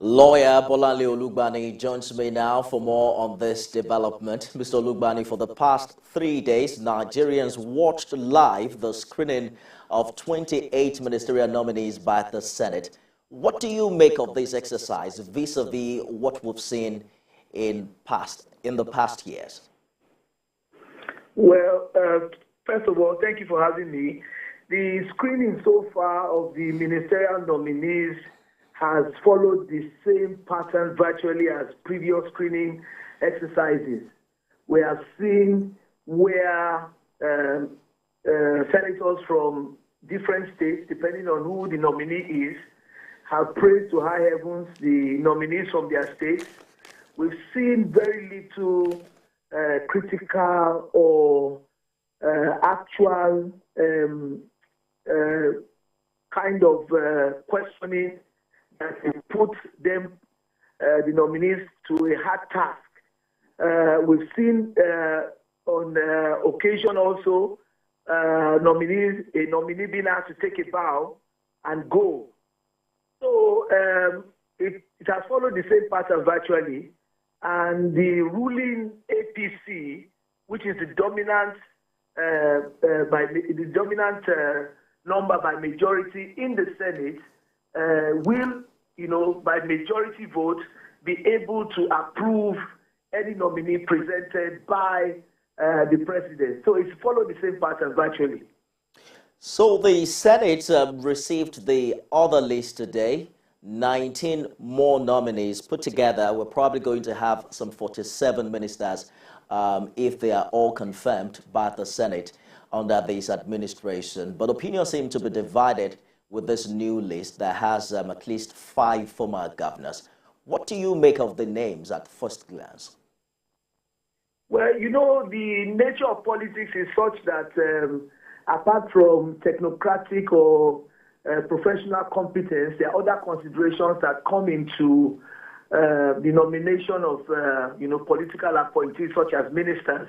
Lawyer Bolanle Olugbani joins me now for more on this development. Mr. Olugbani, for the past 3 days, Nigerians watched live the screening of 28 ministerial nominees by the Senate. What do you make of this exercise vis-a-vis what we've seen in the past years? Well, first of all, thank you for having me. The screening so far of the ministerial nominees has followed the same pattern virtually as previous screening exercises. We have seen where senators from different states, depending on who the nominee is, have praised to high heavens the nominees from their states. We've seen very little critical or actual kind of questioning that put them, the nominees, to a hard task. We've seen on occasion also a nominee being asked to take a bow and go. So it has followed the same pattern virtually, and the ruling APC, which is the dominant number by majority in the Senate, will, by majority vote, be able to approve any nominee presented by the president. So it's followed the same pattern virtually. So the Senate received the other list today. 19 more nominees put together. We're probably going to have some 47 ministers if they are all confirmed by the Senate under this administration. But opinions seem to be divided with this new list that has at least 5 former governors. What do you make of the names at first glance? Well, the nature of politics is such that apart from technocratic or professional competence, there are other considerations that come into the nomination of political appointees such as ministers.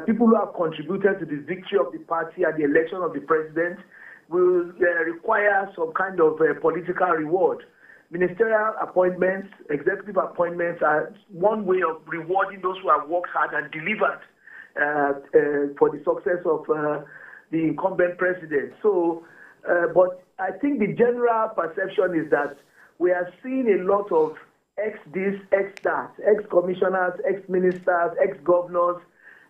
People who have contributed to the victory of the party at the election of the president will require some kind of political reward. Ministerial appointments, executive appointments are one way of rewarding those who have worked hard and delivered for the success of the incumbent president. So, but I think the general perception is that we are seeing a lot of ex-this, ex-that, ex-commissioners, ex-ministers, ex-governors,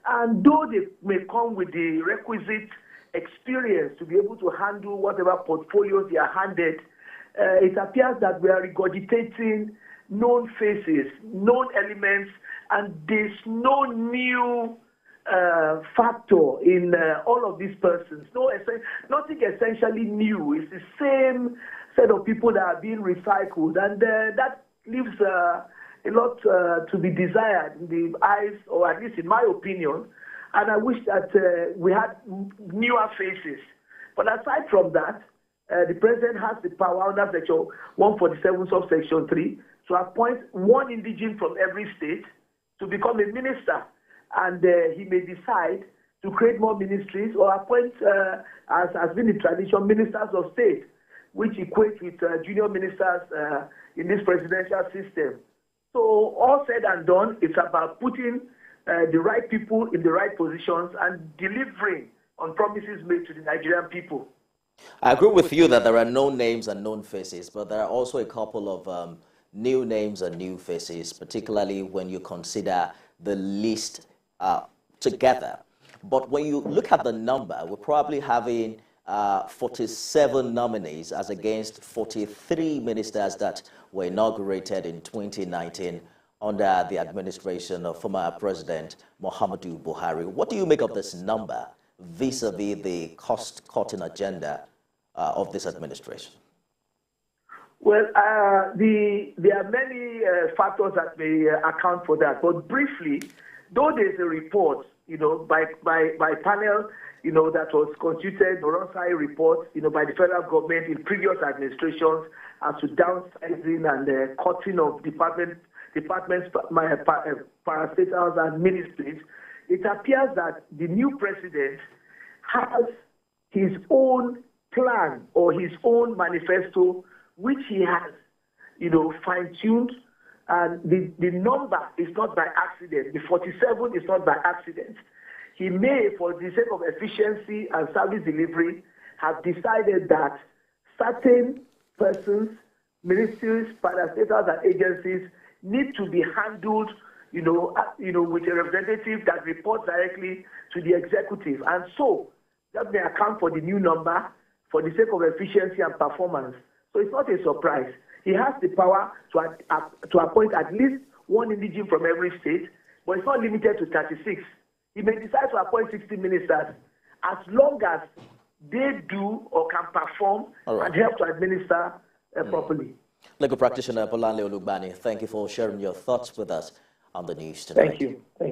and though they may come with the requisite experience to be able to handle whatever portfolios they are handed, it appears that we are regurgitating known faces, known elements, and there's no new factor in all of these persons. Nothing essentially new. It's the same set of people that are being recycled, and that leaves a lot to be desired in the eyes, or at least in my opinion. And I wish that we had newer faces. But aside from that, the president has the power under Section 147 subsection 3 to appoint one indigene from every state to become a minister. And he may decide to create more ministries or appoint, as has been the tradition, ministers of state, which equates with junior ministers in this presidential system. So all said and done, it's about putting the right people in the right positions and delivering on promises made to the Nigerian people. I agree with you that there are known names and known faces, but there are also a couple of new names and new faces, particularly when you consider the list together. But when you look at the number, we're probably having 47 nominees as against 43 ministers that were inaugurated in 2019 under the administration of former President Muhammadu Buhari. What do you make of this number vis-a-vis the cost-cutting agenda of this administration? Well, there are many factors that may account for that. But briefly, though there's a report, by panel, that was constituted, or alongside reports, by the federal government in previous administrations as to downsizing and cutting of departments, parastatals and ministries, it appears that the new president has his own plan or his own manifesto, which he has, fine-tuned. And the number is not by accident. The 47 is not by accident. He may, for the sake of efficiency and service delivery, have decided that certain persons, ministries, parastatals, and agencies need to be handled, with a representative that reports directly to the executive. And so that may account for the new number for the sake of efficiency and performance. So it's not a surprise. He has the power to appoint at least one indigene from every state, but it's not limited to 36. He may decide to appoint 60 ministers as long as they do or can perform and help to administer properly. Legal practitioner Bolanle Olugbani, thank you for sharing your thoughts with us on the news today. Thank you. Thank you.